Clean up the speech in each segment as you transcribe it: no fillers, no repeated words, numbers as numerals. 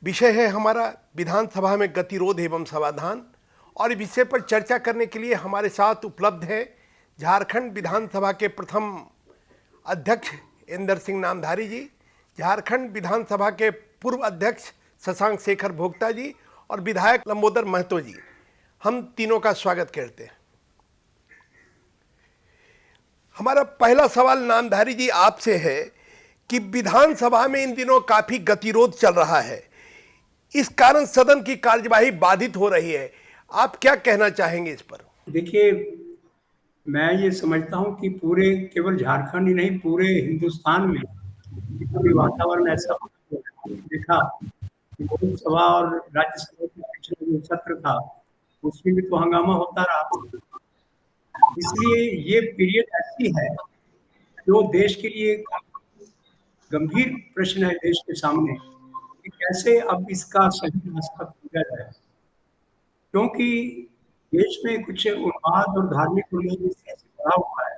विषय है हमारा विधानसभा में गतिरोध एवं समाधान। और इस विषय पर चर्चा करने के लिए हमारे साथ उपलब्ध है झारखंड विधानसभा के प्रथम अध्यक्ष इंदर सिंह नामधारी जी, झारखंड विधानसभा के पूर्व अध्यक्ष शशांक शेखर भोक्ता जी और विधायक लंबोदर महतो जी। हम तीनों का स्वागत करते हैं। हमारा पहला सवाल नामधारी जी आपसे है कि विधानसभा में इन दिनों काफी गतिरोध चल रहा है, इस कारण सदन की कार्यवाही बाधित हो रही है। आप क्या कहना चाहेंगे इस पर? देखिए, मैं ये समझता हूँ कि पूरे केवल झारखंड ही नहीं, पूरे हिंदुस्तान में अभी वातावरण ऐसा देखा कि लोकसभा और राज्यसभा के पिछले जो सत्र था उसमें भी तो हंगामा होता रहा। इसलिए ये पीरियड ऐसी है जो देश के लिए गंभीर प्रश्न है देश के सामने कि कैसे अब इसका सही रास्ता खोजा जाए, क्योंकि देश में कुछ उन्माद और धार्मिक उन्माद इस तरह से बढ़ा हुआ है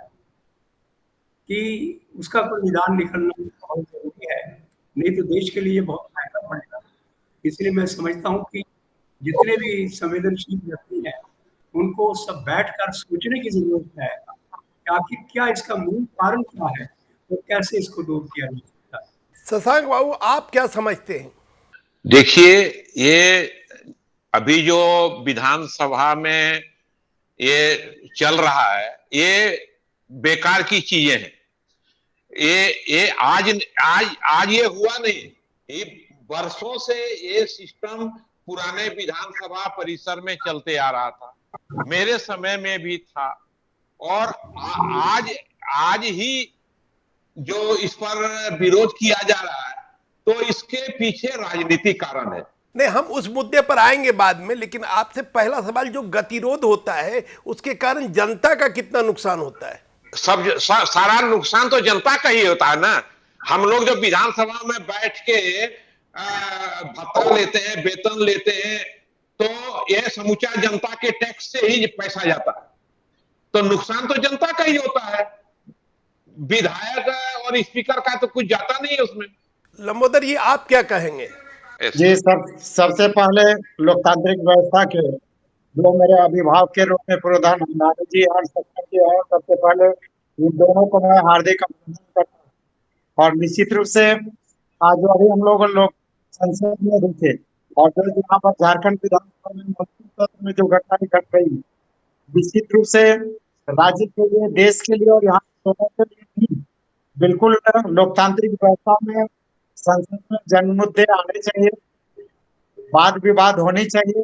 कि उसका कोई निदान निकलना बहुत जरूरी है, नहीं तो देश के लिए बहुत महंगा पड़ेगा। इसलिए मैं समझता हूँ कि जितने भी संवेदनशील व्यक्ति हैं उनको सब बैठकर सोचने की जरूरत है कि आखिर क्या इसका मूल कारण क्या है और कैसे इसको दूर किया जा सकता है। शशांक बाबू, आप क्या समझते हैं? देखिए, ये अभी जो विधानसभा में ये चल रहा है ये बेकार की चीजें हैं। ये आज आज आज ये हुआ नहीं, ये वर्षों से ये सिस्टम पुराने विधानसभा परिसर में चलते आ रहा था, मेरे समय में भी था। और आज आज ही जो इस पर विरोध किया जा रहा है तो इसके पीछे राजनीतिक कारण है। नहीं, हम उस मुद्दे पर आएंगे बाद में, लेकिन आपसे पहला सवाल, जो गतिरोध होता है उसके कारण जनता का कितना नुकसान होता है? सारा नुकसान तो जनता का ही होता है ना। हम लोग जो विधानसभा में बैठ के भत्ता लेते हैं, वेतन लेते हैं, तो यह समूचा जनता के टैक्स से ही पैसा जाता है, तो नुकसान तो जनता का ही होता है। विधायक और स्पीकर का तो कुछ जाता नहीं है उसमें। लंबोदर जी, आप क्या कहेंगे? जी, सबसे पहले लोकतांत्रिक व्यवस्था के जो मेरे अभिभावक के रूप में प्रधान नारी जी और शक्कर जी है, सबसे पहले इन दोनों को मैं हार्दिक अभिनंदन करता हूँ। और निश्चित रूप से आज जो अभी हम लोग संसद में देखे और जो यहाँ पर झारखंड विधानसभा में मौजूद सत्र में जो घटनाएं घट रही, निश्चित रूप से राज्य के लिए, देश के लिए और यहाँ के लिए भी बिल्कुल लोकतांत्रिक व्यवस्था में संसद में जन मुद्दे आने चाहिए, वाद विवाद होनी चाहिए।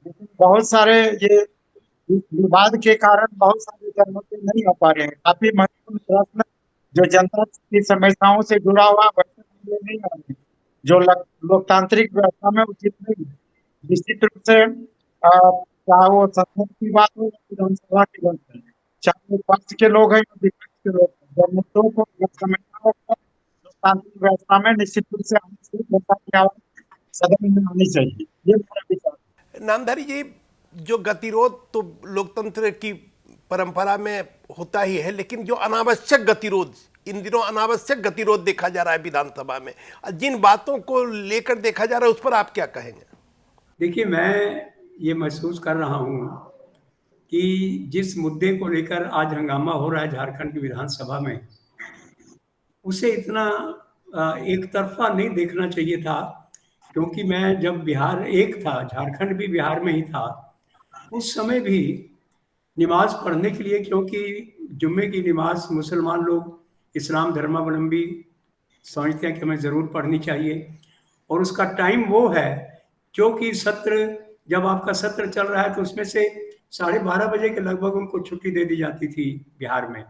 लेकिन बहुत सारे ये विवाद के कारण बहुत सारे जन मुद्दे नहीं हो पा रहे हैं। काफी महत्वपूर्ण प्रश्न जो जनता की समस्याओं से जुड़ा हुआ वैसे नहीं आ रहे, जो लोकतांत्रिक व्यवस्था में उचित नहीं है। निश्चित रूप से चाहे वो संसद की बात हो या विधानसभा की बात हो, चाहे वो पक्ष के लोग हैं या विपक्ष के लोग हैं, जन मुद्दों को समझना लोकतांत्रिक व्यवस्था में निश्चित रूप से जनता की आवाज सदन में आनी चाहिए। ये मेरा विचार। नामधारी जी, जो गतिरोध तो लोकतंत्र की परंपरा में होता ही है, लेकिन जो अनावश्यक गतिरोध, इन दिनों अनावश्यक गतिरोध देखा जा रहा है विधानसभा में, जिन बातों को लेकर देखा जा रहा है उस पर आप क्या कहेंगे? देखिए, मैं ये महसूस कर रहा हूँ कि जिस मुद्दे को लेकर आज हंगामा हो रहा है झारखंड की विधानसभा में, उसे इतना एक तरफा नहीं देखना चाहिए था, क्योंकि मैं जब बिहार एक था, झारखंड भी बिहार में ही था, उस समय भी नमाज पढ़ने के लिए, क्योंकि जुम्मे की नमाज मुसलमान लोग, इस्लाम धर्मावलंबी समझते हैं कि हमें ज़रूर पढ़नी चाहिए, और उसका टाइम वो है क्योंकि सत्र, जब आपका सत्र चल रहा है तो उसमें से 12:30 बजे के लगभग उनको छुट्टी दे दी जाती थी बिहार में,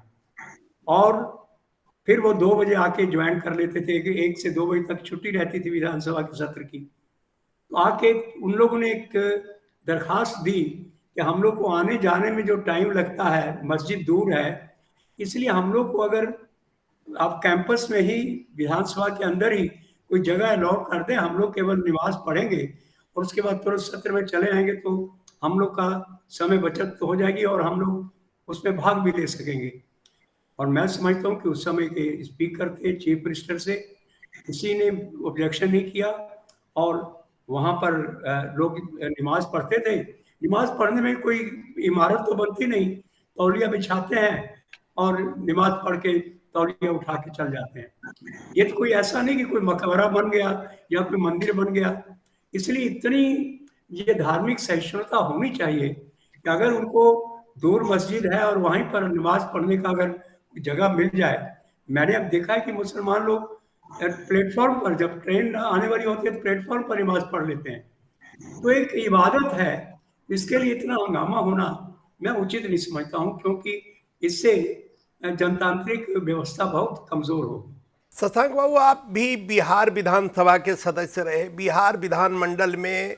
और फिर वो 2 बजे आके ज्वाइन कर लेते थे कि 1 से 2 बजे तक छुट्टी रहती थी विधानसभा के सत्र की। तो आके उन लोगों ने एक दरखास्त दी कि हम लोग को आने जाने में जो टाइम लगता है, मस्जिद दूर है, इसलिए हम लोग को अगर आप कैंपस में ही, विधानसभा के अंदर ही कोई जगह अलॉट कर दें, हम लोग केवल नमाज पढ़ेंगे और उसके बाद तुरंत सत्र में चले आएंगे, तो हम लोग का समय बचत तो हो जाएगी और हम लोग उसमें भाग भी ले सकेंगे। और मैं समझता हूँ कि उस समय के स्पीकर थे, चीफ मिनिस्टर से, किसी ने ऑब्जेक्शन नहीं किया और वहाँ पर लोग नमाज पढ़ते थे। नमाज पढ़ने में कोई इमारत तो बनती नहीं, तौलिया बिछाते हैं और नमाज पढ़ के तौलिया उठा के चल जाते हैं। ये तो कोई ऐसा नहीं कि कोई मकबरा बन गया या कोई मंदिर बन गया। इसलिए इतनी ये धार्मिक सहिष्णुता होनी चाहिए कि अगर उनको दूर मस्जिद है और वहीं पर नमाज पढ़ने का अगर जगह मिल जाए। मैंने अब देखा है कि मुसलमान लोग प्लेटफॉर्म पर, जब ट्रेन आने वाली होती है तो प्लेटफॉर्म पर नमाज पढ़ लेते हैं। तो एक इबादत है, इसके लिए इतना हंगामा होना मैं उचित नहीं समझता हूँ, क्योंकि इससे जनतांत्रिक व्यवस्था बहुत कमजोर होगी। शशांक बाबू, आप भी बिहार विधानसभा के सदस्य रहे। बिहार विधानमंडल में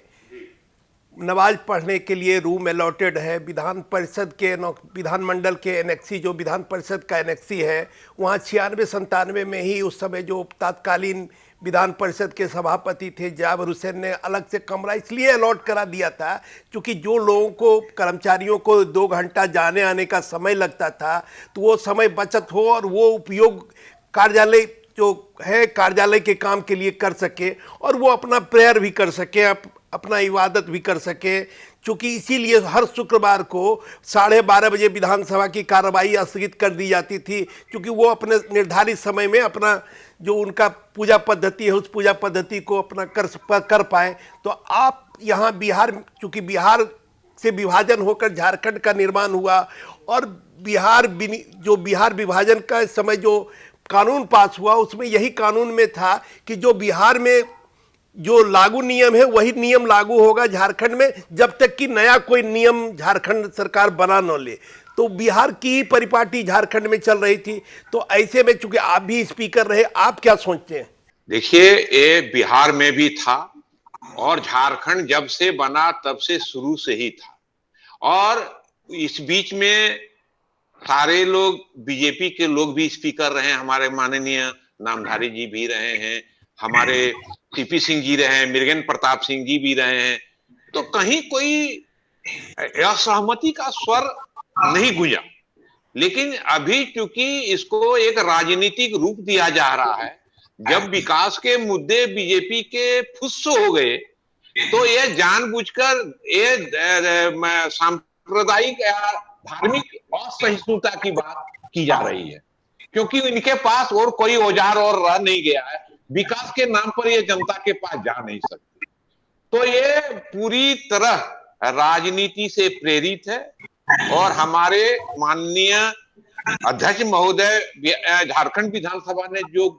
नमाज पढ़ने के लिए रूम अलॉटेड है। विधान परिषद के विधानमंडल के एनेक्सी, जो विधान परिषद का एनेक्सी है, वहाँ 96-97 में ही उस समय जो तत्कालीन विधान परिषद के सभापति थे जाबिर हुसैन ने अलग से कमरा इसलिए अलॉट करा दिया था क्योंकि जो लोगों को, कर्मचारियों को 2 घंटा जाने आने का समय लगता था, तो वो समय बचत हो और वो उपयोग कार्यालय जो है कार्यालय के काम के लिए कर सके और वो अपना प्रेयर भी कर सके, अपना इबादत भी कर सके। चूँकि इसीलिए हर शुक्रवार को 12:30 बजे विधानसभा की कार्रवाई स्थगित कर दी जाती थी, क्योंकि वो अपने निर्धारित समय में अपना जो उनका पूजा पद्धति है उस पूजा पद्धति को अपना कर पाए। तो आप यहाँ बिहार, चूँकि बिहार से विभाजन होकर झारखंड का निर्माण हुआ और बिहार विभाजन का समय जो कानून पास हुआ उसमें यही कानून में था कि जो बिहार में जो लागू नियम है वही नियम लागू होगा झारखंड में, जब तक कि नया कोई नियम झारखंड सरकार बना न ले। तो बिहार की ही परिपाटी झारखंड में चल रही थी। तो ऐसे में चूंकि आप भी स्पीकर रहे, आप क्या सोचते हैं? देखिए, ये बिहार में भी था और झारखंड जब से बना तब से शुरू से ही था। और इस बीच में सारे लोग, बीजेपी के लोग भी स्पीकर रहे हैं, हमारे माननीय नामधारी जी भी रहे हैं, हमारे सीपी सिंह जी रहे हैं, मृगेन प्रताप सिंह जी भी रहे हैं। तो कहीं कोई असहमति का स्वर नहीं गूंजा। लेकिन अभी चूंकि इसको एक राजनीतिक रूप दिया जा रहा है, जब विकास के मुद्दे बीजेपी के फुस्स हो गए, तो ये जानबूझकर ये सांप्रदायिक या धार्मिक असहिष्णुता की बात की जा रही है, क्योंकि इनके पास और कोई औजार और रह नहीं गया है। विकास के नाम पर ये जनता के पास जा नहीं सकती। तो ये पूरी तरह राजनीति से प्रेरित है और हमारे माननीय अध्यक्ष महोदय झारखंड विधानसभा ने जो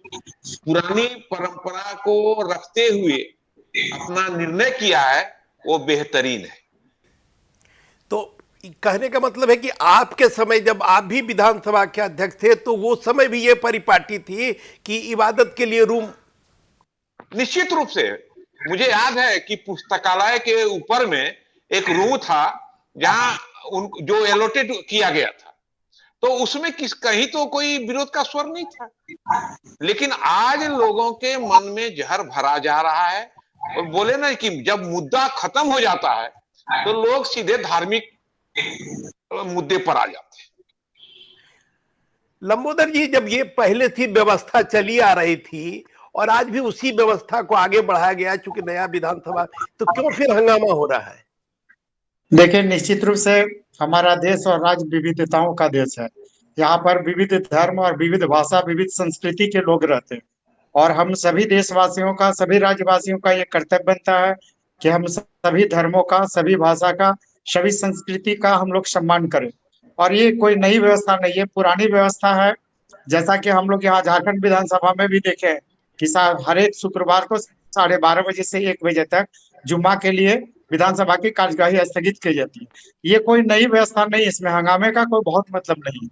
पुरानी परंपरा को रखते हुए अपना निर्णय किया है वो बेहतरीन है। तो कहने का मतलब है कि आपके समय जब आप भी विधानसभा के अध्यक्ष थे तो वो समय भी ये परिपाटी थी कि इबादत के लिए रूम। निश्चित रूप से मुझे याद है कि पुस्तकालय के ऊपर में एक रूम था जहां जो एलोटेड किया गया था, तो उसमें कहीं तो कोई विरोध का स्वर नहीं था। लेकिन आज लोगों के मन में जहर भरा जा रहा है और बोले ना कि जब मुद्दा खत्म हो जाता है तो लोग सीधे धार्मिक मुद्दे पर आ जाते हैं। लंबोदर जी, जब ये पहले थी व्यवस्था चली आ रही थी और आज भी उसी व्यवस्था को आगे बढ़ाया गया चूंकि नया विधानसभा, तो क्यों फिर हंगामा हो रहा है? देखिए, निश्चित रूप से हमारा देश और राज्य विविधताओं का देश है। यहाँ पर विविध धर्म और विविध भाषा, विविध संस्कृति के लोग रहते हैं और हम सभी देशवासियों का, सभी राज्यवासियों का ये कर्तव्य बनता है कि हम सभी धर्मों का, सभी भाषा का, सभी संस्कृति का हम लोग सम्मान करें। और ये कोई नई व्यवस्था नहीं है, पुरानी व्यवस्था है। जैसा कि हम लोग यहाँ झारखंड विधानसभा में भी देखे हैं कि हर एक शुक्रवार को 12:30 बजे से 1 बजे तक जुम्मा के लिए विधानसभा की कार्यवाही स्थगित की जाती है। ये कोई नई व्यवस्था नहीं, इसमें हंगामे का कोई बहुत मतलब नहीं।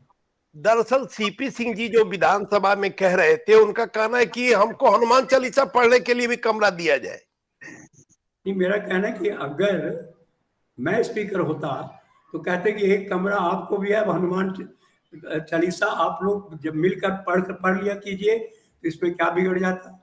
दरअसल सीपी सिंह जी जो विधानसभा में कह रहे थे, उनका कहना है कि हमको हनुमान चालीसा पढ़ने के लिए भी कमरा दिया जाए। नहीं, मेरा कहना है कि अगर मैं स्पीकर होता तो कहते कि एक कमरा आपको भी है, हनुमान चालीसा आप लोग जब मिलकर पढ़ लिया कीजिए, तो इसमें क्या बिगड़ जाता।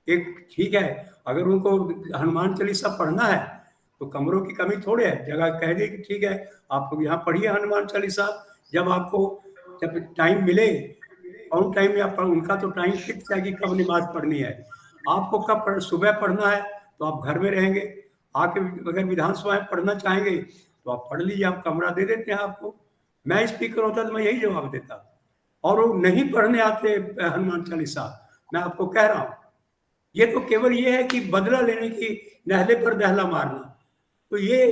एक ठीक है, अगर उनको हनुमान चालीसा पढ़ना है तो कमरों की कमी थोड़े है, जगह कह दे कि ठीक है आप लोग यहाँ पढ़िए हनुमान चालीसा, जब टाइम मिले, ऑन टाइम या उनका तो टाइम फिक्स है कि कब नमाज पढ़नी है। आपको कब सुबह पढ़ना है तो आप घर में रहेंगे, आके अगर विधानसभा में पढ़ना चाहेंगे तो आप पढ़ लीजिए, आप कमरा दे देते हैं आपको। मैं स्पीकर होता तो मैं यही जवाब देता। और वो नहीं पढ़ने आते हनुमान चालीसा, मैं आपको कह रहा हूं, ये तो केवल ये है कि बदला लेने की, नहले पर दहला मारना। तो ये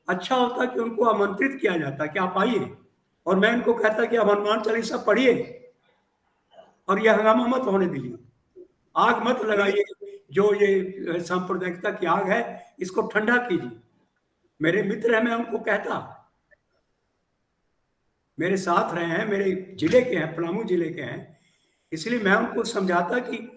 अच्छा होता कि उनको आमंत्रित किया जाता कि आप आइए, और मैं इनको कहता कि आप हनुमान चालीसा पढ़िए और ये हंगामा मत होने दीजिए, आग मत लगाइए, जो ये सांप्रदायिकता की आग है इसको ठंडा कीजिए। मेरे मित्र हैं, मैं उनको कहता, मेरे साथ रहे हैं, मेरे जिले के हैं, पलामू जिले के हैं, इसलिए मैं उनको समझाता कि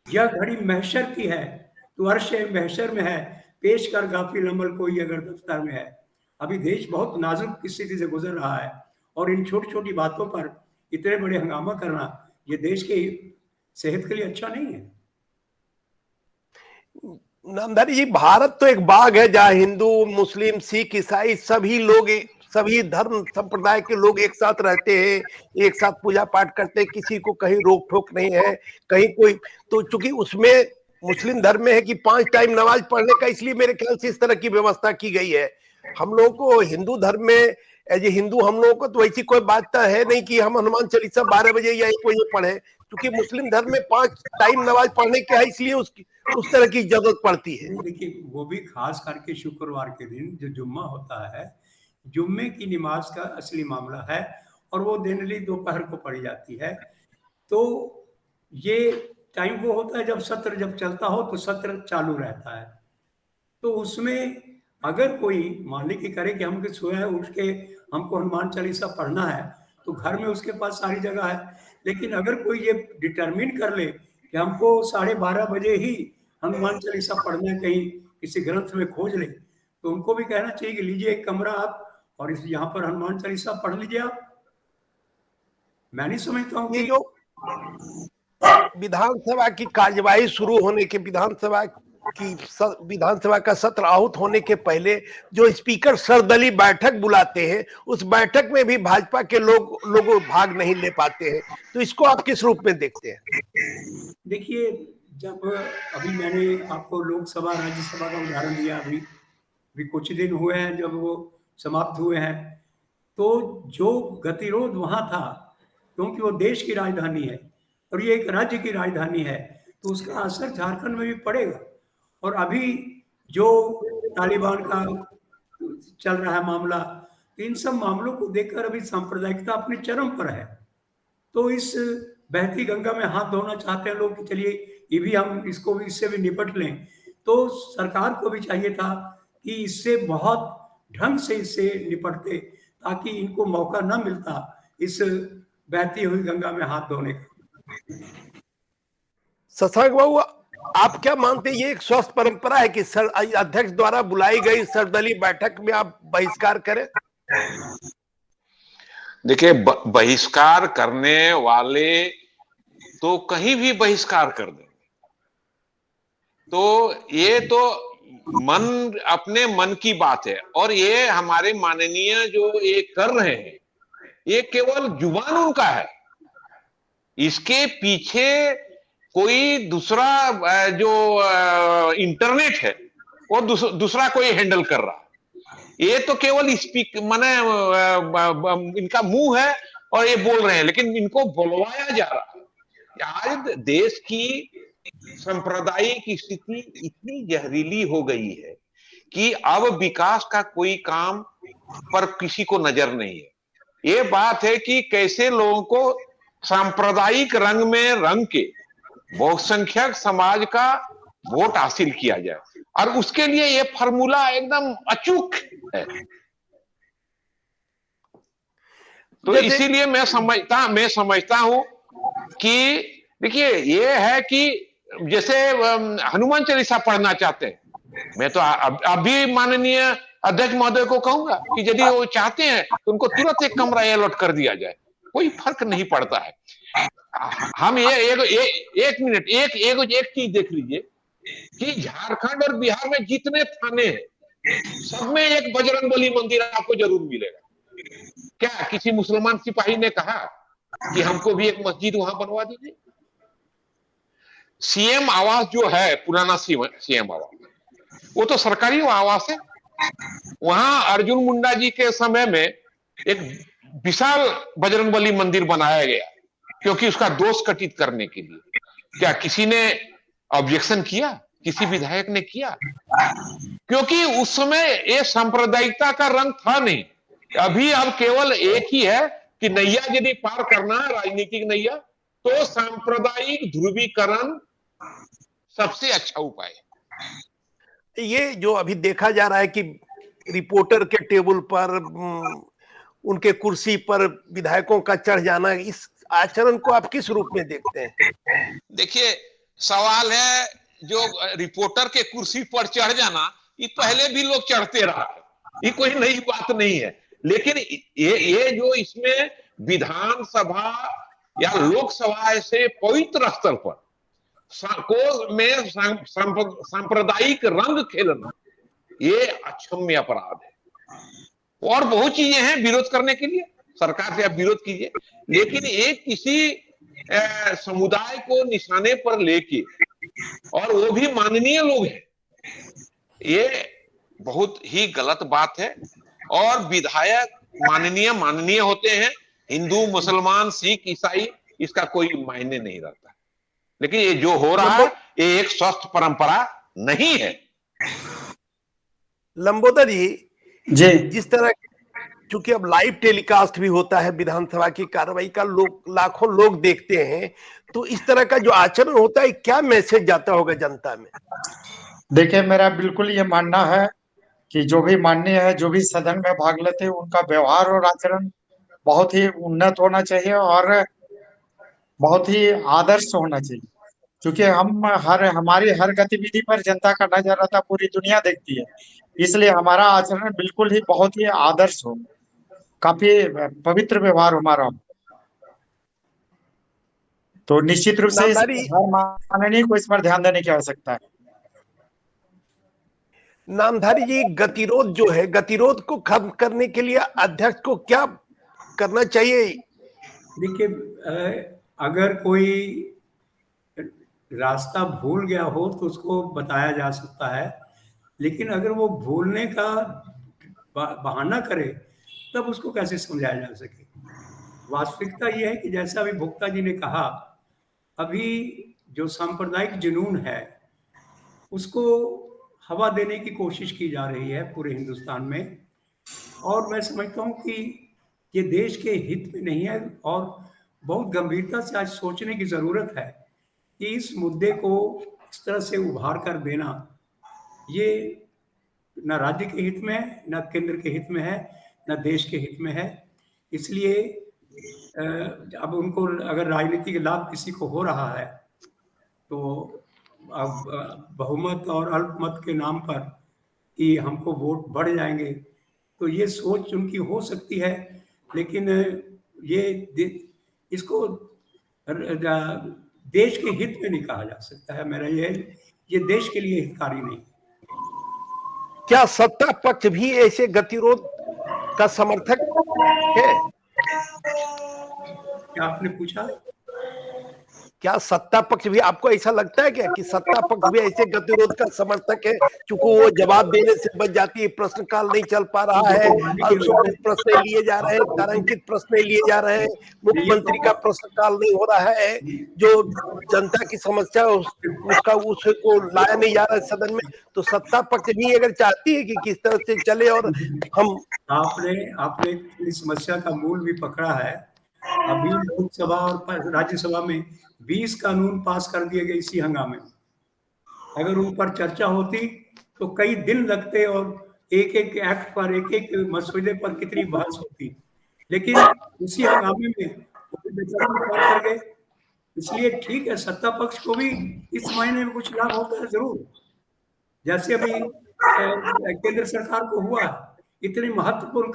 यह घड़ी महशर की है, तो अर्श महशर में है, पेश कर गाफिल अमल कोई अगर दफ्तर में है। अभी देश बहुत नाजुक स्थिति से गुजर रहा है, और इन छोटी छोटी बातों पर इतने बड़े हंगामा करना ये देश की सेहत के लिए अच्छा नहीं है। नामधारी जी, भारत तो एक बाग है जहाँ हिंदू, मुस्लिम, सिख, ईसाई सभी लोग, सभी धर्म संप्रदाय के लोग एक साथ रहते हैं, एक साथ पूजा पाठ करते हैं, किसी को कहीं रोक ठोक नहीं है, कहीं कोई। तो चूंकि उसमें मुस्लिम धर्म में है कि 5 टाइम नमाज पढ़ने का, इसलिए मेरे ख्याल से इस तरह की व्यवस्था की गई है। हम लोगों को हिंदू धर्म में, एज ए हिंदू हम लोगों को तो वैसी कोई बात तो है नहीं कि हम हनुमान चालीसा 12 बजे या 1 बजे पढ़े, क्योंकि मुस्लिम धर्म में 5 टाइम नमाज पढ़ने के है, इसलिए उस तरह की जरूरत पड़ती है। देखिए, वो भी खास करके शुक्रवार के दिन जो जुम्मा होता है, जुम्मे की नमाज का असली मामला है, और वो जनरली दोपहर को पढ़ी जाती है। तो ये टाइम वो होता है जब सत्र जब चलता हो तो सत्र चालू रहता है। तो उसमें अगर कोई मान ली कि करे कि हमको सुबह उठ के हमको हनुमान चालीसा पढ़ना है, तो घर में उसके पास सारी जगह है। लेकिन अगर कोई ये डिटरमिन कर ले कि हमको 12:30 बजे ही हनुमान चालीसा पढ़ना है, कहीं किसी ग्रंथ में खोज ले, तो उनको भी कहना चाहिए कि लीजिए एक कमरा आप, और इस यहाँ पर हनुमान चालीसा पढ़ लीजिए आप। मैं नहीं समझता हूँ ये कि जो विधानसभा की कार्यवाही शुरू होने के, विधानसभा का सत्र आहूत होने के पहले जो स्पीकर सर्वदलीय बैठक बुलाते हैं, उस बैठक में भी भाजपा के लोग भाग नहीं ले पाते हैं। तो इसको आप किस रूप में देखते हैं? देखिए, जब अभी मैंने आपको लोकसभा राज्यसभा का उदाहरण दिया, अभी कुछ दिन हुए हैं जब वो समाप्त हुए हैं, तो जो गतिरोध वहां था, क्योंकि वो देश की राजधानी है और ये एक राज्य की राजधानी है, तो उसका असर झारखंड में भी पड़ेगा। और अभी जो तालिबान का चल रहा है मामला, इन सब मामलों को देखकर अभी सांप्रदायिकता अपने चरम पर है। तो इस बहती गंगा में हाथ धोना चाहते हैं लोग कि चलिए ये भी हम इसको भी, इससे भी निपट लें। तो सरकार को भी चाहिए था कि इससे बहुत ढंग से इससे निपटते, ताकि इनको मौका न मिलता इस बहती हुई गंगा में हाथ धोने का। शशांक बाबू, आप क्या मानते हैं, ये एक स्वस्थ परंपरा है कि अध्यक्ष द्वारा बुलाई गई सर्वदलीय बैठक में आप बहिष्कार करें? देखिए, बहिष्कार करने वाले तो कहीं भी बहिष्कार कर देंगे, तो ये तो अपने मन की बात है। और ये हमारे माननीय जो ये कर रहे हैं, ये केवल जुबान उनका है, इसके पीछे कोई दूसरा जो इंटरनेट है वो दूसरा कोई हैंडल कर रहा है। ये तो केवल माने इनका मुंह है और ये बोल रहे हैं, लेकिन इनको बुलवाया जा रहा है। आज देश की सांप्रदायिक स्थिति इतनी जहरीली हो गई है कि अब विकास का कोई काम पर किसी को नजर नहीं है। ये बात है कि कैसे लोगों को सांप्रदायिक रंग में रंग के बहुसंख्यक समाज का वोट हासिल किया जाए, और उसके लिए ये फार्मूला एकदम अचूक है। तो इसीलिए मैं समझता हूं कि देखिए, ये है कि जैसे हनुमान चालीसा पढ़ना चाहते हैं, मैं तो अभी माननीय अध्यक्ष महोदय को कहूंगा कि यदि वो चाहते हैं तो उनको तुरंत एक कमरा अलॉट कर दिया जाए, कोई फर्क नहीं पड़ता है। हम एक मिनट एक चीज देख लीजिए कि झारखंड और बिहार में जितने थाने हैं, सब में एक बजरंगबली मंदिर आपको जरूर मिलेगा। क्या किसी मुसलमान सिपाही ने कहा कि हमको भी एक मस्जिद वहां बनवा दीजिए? सीएम आवास जो है, पुराना सीएम आवास, वो तो सरकारी आवास है। वहां अर्जुन मुंडा जी के समय में एक विशाल बजरंगबली मंदिर बनाया गया, क्योंकि उसका दोष कटित करने के लिए। क्या किसी ने ऑब्जेक्शन किया? किसी विधायक ने किया? क्योंकि उस समय ये सांप्रदायिकता का रंग था नहीं। अभी अब केवल एक ही है कि नैया यदि पार करना है, राजनीतिक नैया, तो सांप्रदायिक ध्रुवीकरण सबसे अच्छा उपाय है। ये जो अभी देखा जा रहा है कि रिपोर्टर के टेबल पर, उनके कुर्सी पर विधायकों का चढ़ जाना, इस आचरण को आप किस रूप में देखते हैं? देखिए, सवाल है, जो रिपोर्टर के कुर्सी पर चढ़ जाना, ये पहले भी लोग चढ़ते रहा है, ये कोई नई बात नहीं है। लेकिन ये जो इसमें विधानसभा या लोकसभा ऐसे पवित्र स्तर पर में सांप्रदायिक रंग खेलना, ये अक्षम्य अपराध है। और बहुत चीजें हैं विरोध करने के लिए, सरकार से आप विरोध कीजिए, लेकिन एक किसी समुदाय को निशाने पर लेके, और वो भी माननीय लोग हैं, ये बहुत ही गलत बात है। और विधायक माननीय होते हैं, हिंदू, मुसलमान, सिख, ईसाई, इसका कोई मायने नहीं रहता। लेकिन ये जो हो रहा है, ये एक स्वस्थ परंपरा नहीं है। लंबोदर जी, जिस तरह, क्योंकि अब लाइव टेलीकास्ट भी होता है विधानसभा की कार्रवाई का, लाखों लोग देखते हैं, तो इस तरह का जो आचरण होता है, क्या मैसेज जाता होगा जनता में? देखिए, मेरा बिल्कुल ये मानना है कि जो भी माननीय है, जो भी सदन में भाग लेते हैं, उनका व्यवहार और आचरण बहुत ही उन्नत होना चाहिए और बहुत ही आदर्श होना चाहिए। क्योंकि हमारी हर गतिविधि पर जनता का नजर रहता, पूरी दुनिया देखती है, इसलिए हमारा आचरण बिल्कुल ही बहुत ही आदर्श हो, काफी पवित्र व्यवहार हमारा हो। तो निश्चित रूप से माननीय को इस पर ध्यान देने की आवश्यकता है। नामधारी जी, गतिरोध जो है, गतिरोध को खत्म करने के लिए अध्यक्ष को क्या करना चाहिए? देखिए, अगर कोई रास्ता भूल गया हो तो उसको बताया जा सकता है, लेकिन अगर वो भूलने का बहाना करे तब उसको कैसे समझाया जा सके? वास्तविकता यह है कि जैसा अभी भुक्ता जी ने कहा, अभी जो सांप्रदायिक जुनून है उसको हवा देने की कोशिश की जा रही है पूरे हिंदुस्तान में, और मैं समझता हूँ कि ये देश के हित में नहीं है। और बहुत गंभीरता से आज सोचने की जरूरत है कि इस मुद्दे को इस तरह से उभार कर देना, ये न राज्य के हित में है, न केंद्र के हित में है, न देश के हित में है। इसलिए अब उनको अगर राजनीतिक लाभ किसी को हो रहा है तो अब बहुमत और अल्पमत के नाम पर कि हमको वोट बढ़ जाएंगे, तो ये सोच उनकी हो सकती है, लेकिन ये इसको देश के हित में नहीं कहा जा सकता है। मेरा ये देश के लिए हितकारी नहीं। क्या सत्ता पक्ष भी ऐसे गतिरोध का समर्थक है? क्या आपने पूछा? क्या सत्ता पक्ष भी, आपको ऐसा लगता है क्या कि सत्ता पक्ष भी ऐसे गतिरोध का समर्थक है? चूंकि वो जवाब देने से बच जाती है, प्रश्नकाल नहीं चल पा रहा है, अल्पसंख्यक प्रश्न लिए जा रहे हैं, तारांकित प्रश्न लिए जा रहे हैं, मुख्यमंत्री का प्रश्नकाल नहीं हो रहा है, जो जनता की समस्या उसको लाया नहीं जा रहा है सदन में। तो सत्ता पक्ष भी अगर चाहती है कि किस तरह से चले, और हम आपने इस समस्या का मूल भी पकड़ा है। अभी लोकसभा और राज्यसभा में 20 कानून पास कर दिए गए इसी हंगामे में। अगर उन पर चर्चा होती तो कई दिन लगते और एक एक एक्ट पर, एक एक मसौदे पर कितनी बहस होती, लेकिन उसी हंगामे में पास कर गए। इसलिए ठीक है, सत्ता पक्ष को भी इस महीने में कुछ लाभ होता है जरूर। जैसे अभी केंद्र सरकार को हुआ, इतने महत्वपूर्ण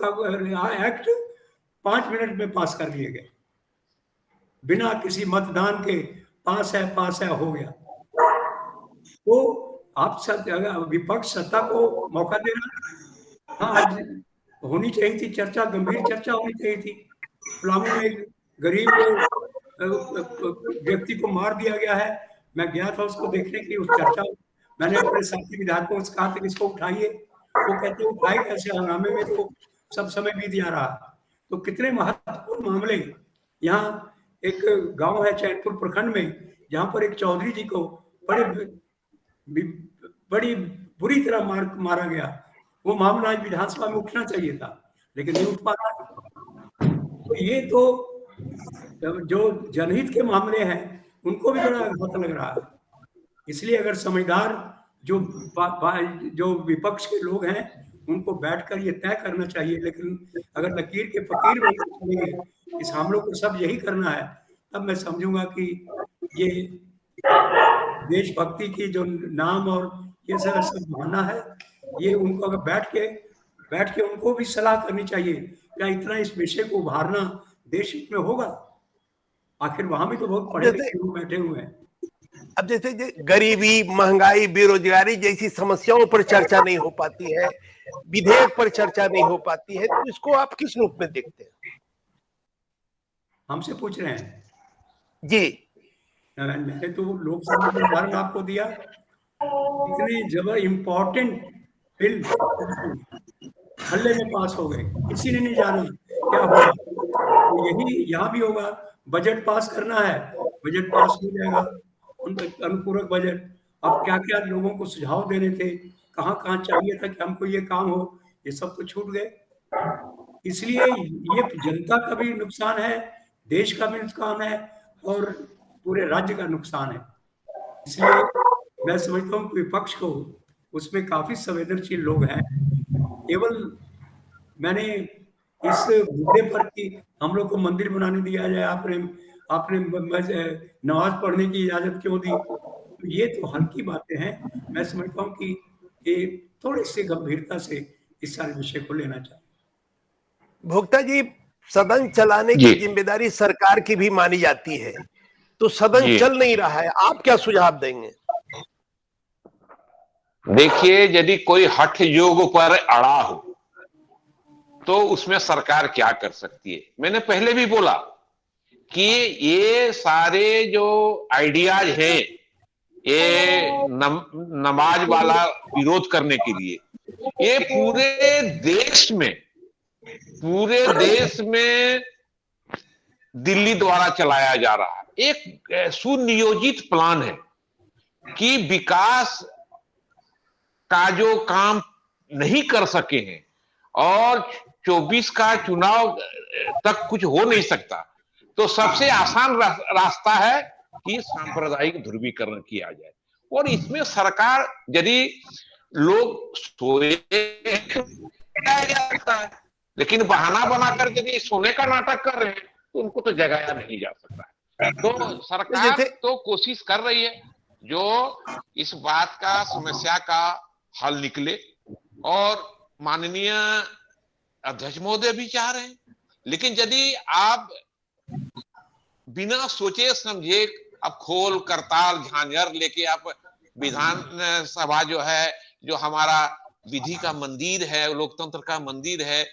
एक्ट 5 मिनट में पास कर लिए गए, बिना किसी मतदान के। पास है हो गया। तो आप विपक्ष सत्ता को मौका देना, हाँ, आज होनी चाहिए थी चर्चा, गंभीर चर्चा होनी चाहिए थी। पलामू में गरीब व्यक्ति को मार दिया गया है, मैं गया था उसको देखने के लिए, उस चर्चा। मैंने अपने साथी विधायकों से कहा था कि इसको उठाइए, वो कहते हैं उठाए कैसे, हंगामे में तो सब समय बीत जा रहा। तो कितने महत्वपूर्ण मामले। यहाँ एक गांव है चैनपुर प्रखंड में, जहां पर एक चौधरी जी को बड़ी बुरी तरह मारा गया। वो मामला आज विधानसभा में उठना चाहिए था, लेकिन नहीं उठ पा रहा। तो ये तो जो जनहित के मामले हैं उनको भी बड़ा घात लग रहा है। इसलिए अगर समझदार जो विपक्ष के लोग हैं उनको बैठकर ये तय करना चाहिए। लेकिन अगर लकीर के फकीर बनकर चलेंगे इस हमलों को सब यही करना है, तब मैं समझूंगा कि ये देशभक्ति की जो नाम और ये सब बहाना है, ये उनको अगर बैठ के उनको भी सलाह करनी चाहिए। क्या इतना इस विषय को उभारना देश हित में होगा? आखिर वहां भी तो बहुत पढ़े लिखे लोग बैठे हुए हैं। अब जैसे गरीबी, महंगाई, बेरोजगारी जैसी समस्याओं पर चर्चा नहीं हो पाती है, विधेयक पर चर्चा नहीं हो पाती है, तो इसको आप किस रूप में देखते हैं? हमसे पूछ रहे हैं जी। मैंने तो लोकसभा में उदाहरण आपको दिया, इतने जबर इम्पोर्टेंट बिल हल्ले में पास हो गए, किसी ने नहीं जाना क्या होगा। तो यही यहाँ भी होगा, बजट पास करना है, बजट पास हो जाएगा, उनका अनुपूरक बजट। अब क्या क्या लोगों को सुझाव देने थे, कहाँ कहाँ चाहिए था कि हमको ये काम हो, ये सब तो छूट गए। इसलिए ये जनता का भी नुकसान है, देश का भी नुकसान है और पूरे राज्य का नुकसान है। इसलिए मैं समझता हूँ विपक्ष को उसमें काफी संवेदनशील लोग हैं। केवल मैंने इस मुद्दे पर कि हम लोग को मंदिर बनाने दिया जाए, आपने नमाज पढ़ने की इजाजत क्यों दी, तो ये तो हल्की बातें हैं। मैं समझता हूँ कि ये थोड़ी सी गंभीरता से इस सारे विषय को लेना चाहिए। भोक्ता जी, सदन चलाने की जिम्मेदारी सरकार की भी मानी जाती है, तो सदन चल नहीं रहा है, आप क्या सुझाव देंगे? देखिए, यदि कोई हठ योग पर अड़ा हो तो उसमें सरकार क्या कर सकती है। मैंने पहले भी बोला कि ये सारे जो आइडियाज हैं, ये नमाज वाला विरोध करने के लिए, ये पूरे देश में दिल्ली द्वारा चलाया जा रहा है। एक सुनियोजित प्लान है कि विकास का जो काम नहीं कर सके हैं और 24 का चुनाव तक कुछ हो नहीं सकता, तो सबसे आसान रास्ता है कि सांप्रदायिक ध्रुवीकरण किया जाए। और इसमें सरकार, यदि लोग सोए जा सकता है, लेकिन बहाना बनाकर यदि सोने का नाटक कर रहे हैं तो उनको तो जगाया नहीं जा सकता। तो सरकार तो कोशिश कर रही है जो इस बात का, समस्या का हल निकले, और माननीय अध्यक्ष महोदय भी चाह रहे हैं। लेकिन यदि आप बिना सोचे समझे अब खोल करताल झांझर लेके आप विधान सभा जो है, जो हमारा विधि का मंदिर है, लोकतंत्र का मंदिर है,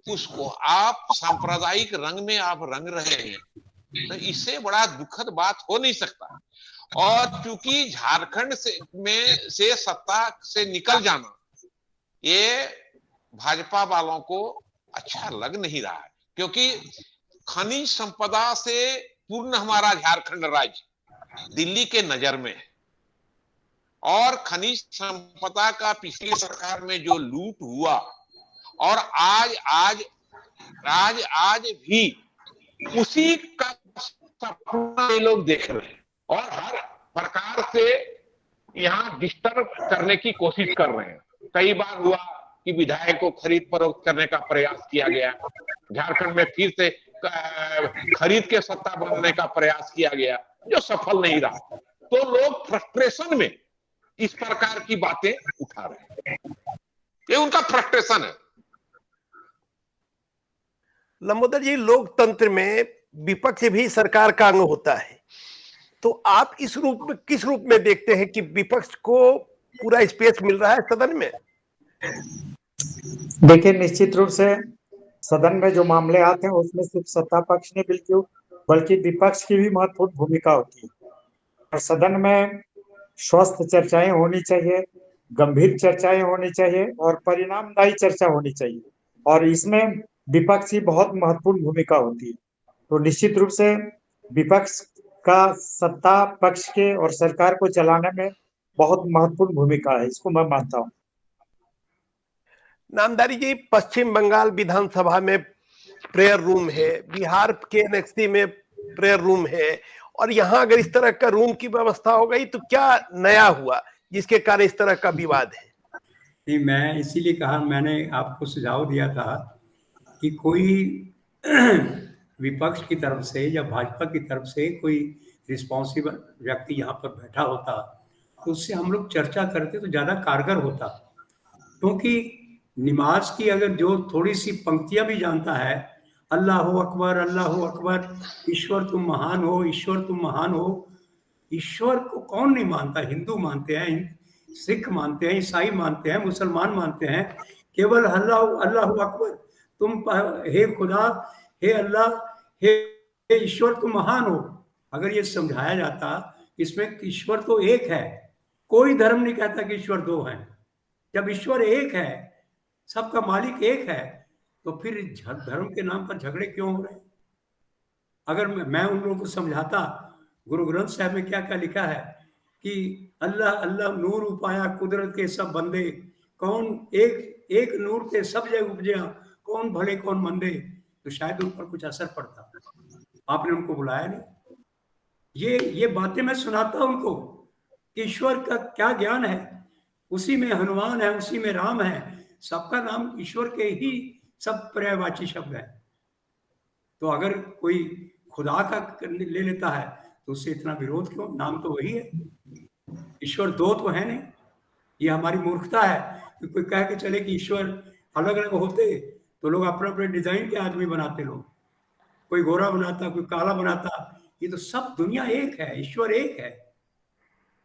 उसको आप सांप्रदायिक रंग में आप रंग रहे हैं, तो इससे बड़ा दुखद बात हो नहीं सकता। और क्योंकि झारखंड से सत्ता से निकल जाना ये भाजपा वालों को अच्छा लग नहीं रहा है, क्योंकि खनिज संपदा से पूर्ण हमारा झारखंड राज्य दिल्ली के नजर में है। और खनिज संपदा का पिछली सरकार में जो लूट हुआ, और आज भी उसी का सपना ये लोग देख रहे हैं और हर प्रकार से यहाँ डिस्टर्ब करने की कोशिश कर रहे हैं। कई बार हुआ कि विधायक को खरीद फरोख्त करने का प्रयास किया गया, झारखंड में फिर से खरीद के सत्ता बनाने का प्रयास किया गया, जो सफल नहीं रहा। तो लोग फ्रस्ट्रेशन में इस प्रकार की बातें उठा रहे हैं, ये उनका फ्रस्ट्रेशन है। लंबोदर जी, लोकतंत्र में विपक्ष भी सरकार का अंग होता है, तो आप किस रूप में देखते हैं कि विपक्ष को पूरा स्पेस मिल रहा है सदन में? देखिए, निश्चित रूप से सदन में जो मामले आते हैं उसमें सिर्फ सत्ता पक्ष नहीं बल्कि विपक्ष की भी महत्वपूर्ण भूमिका होती है। सदन में स्वस्थ चर्चाएं होनी चाहिए, गंभीर चर्चाएं होनी चाहिए और परिणामदायी चर्चा होनी चाहिए। और इसमें विपक्ष की बहुत महत्वपूर्ण भूमिका होती है। तो निश्चित रूप से विपक्ष का सत्ता पक्ष के और सरकार को चलाने में बहुत महत्वपूर्ण भूमिका है, इसको मैं मानता हूँ। नामदारी जी, पश्चिम बंगाल विधानसभा में प्रेयर रूम है, बिहार के एनेक्सी में प्रेयर रूम है, और यहाँ अगर इस तरह का रूम की व्यवस्था हो गई तो क्या नया हुआ जिसके कारण इस तरह का विवाद है? नहीं, मैं इसीलिए कहा, मैंने आपको सुझाव दिया था कि कोई विपक्ष की तरफ से या भाजपा की तरफ से कोई रिस्पॉन्सिबल व्यक्ति यहाँ पर बैठा होता तो उससे हम लोग चर्चा करते तो ज़्यादा कारगर होता। क्योंकि नमाज की अगर जो थोड़ी सी पंक्तियां भी जानता है, अल्लाह अकबर, ईश्वर तुम महान हो, ईश्वर तुम महान हो। ईश्वर को कौन नहीं मानता? हिंदू मानते हैं, सिख मानते हैं, ईसाई मानते हैं, मुसलमान मानते हैं। केवल अल्लाह अकबर, तुम हे खुदा, हे अल्लाह, हे ईश्वर तुम महान हो। अगर ये समझाया जाता इसमें ईश्वर तो एक है, कोई धर्म नहीं कहता कि ईश्वर दो हैं। जब ईश्वर एक है, सबका मालिक एक है, तो फिर धर्म के नाम पर झगड़े क्यों हो रहे हैं? अगर मैं उन लोगों को समझाता, गुरु ग्रंथ साहब में क्या क्या लिखा है कि अल्लाह अल्लाह नूर उपाया कुदरत के सब बंदे, कौन एक नूर थे सब जग उपजिया, कौन भले कौन मंदे, तो शायद उन पर कुछ असर पड़ता। आपने उनको बुलाया नहीं। ये बातें मैं सुनाता उनको कि ईश्वर का क्या ज्ञान है, उसी में हनुमान है, उसी में राम है, सबका नाम ईश्वर के ही सब पर्यायवाची शब्द है। तो अगर कोई खुदा का ले लेता है तो उससे इतना विरोध क्यों? नाम तो वही है, ईश्वर दो तो है नहीं। ये हमारी मूर्खता है कि कोई कह के चले कि ईश्वर अलग अलग होते तो लोग अपने अपने डिजाइन के आदमी बनाते, लोग कोई गोरा बनाता, कोई काला बनाता। ये तो सब दुनिया एक है, ईश्वर एक है।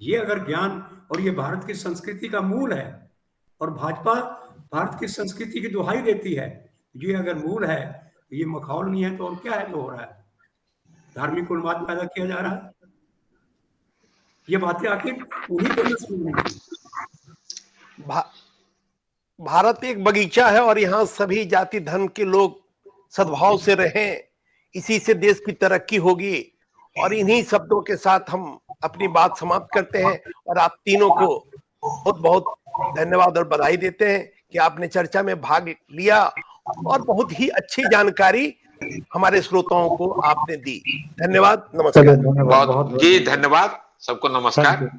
ये अगर ज्ञान, और ये भारत की संस्कृति का मूल है, और भाजपा भारत की संस्कृति की दुहाई देती है, ये अगर मूल है तो ये मखौल नहीं है तो और क्या है? तो हो रहा है धार्मिक उन्माद पैदा किया जा रहा है। ये बातें आखिर उन्हीं को समझनी चाहिए। भारत एक बगीचा है और यहाँ सभी जाति धर्म के लोग सद्भाव से रहें, इसी से देश की तरक्की होगी। और इन्हीं शब्दों के साथ हम अपनी बात समाप्त करते हैं और आप तीनों को बहुत बहुत धन्यवाद और बधाई देते हैं कि आपने चर्चा में भाग लिया और बहुत ही अच्छी जानकारी हमारे श्रोताओं को आपने दी। धन्यवाद, नमस्कार। बहुत जी धन्यवाद, सबको नमस्कार।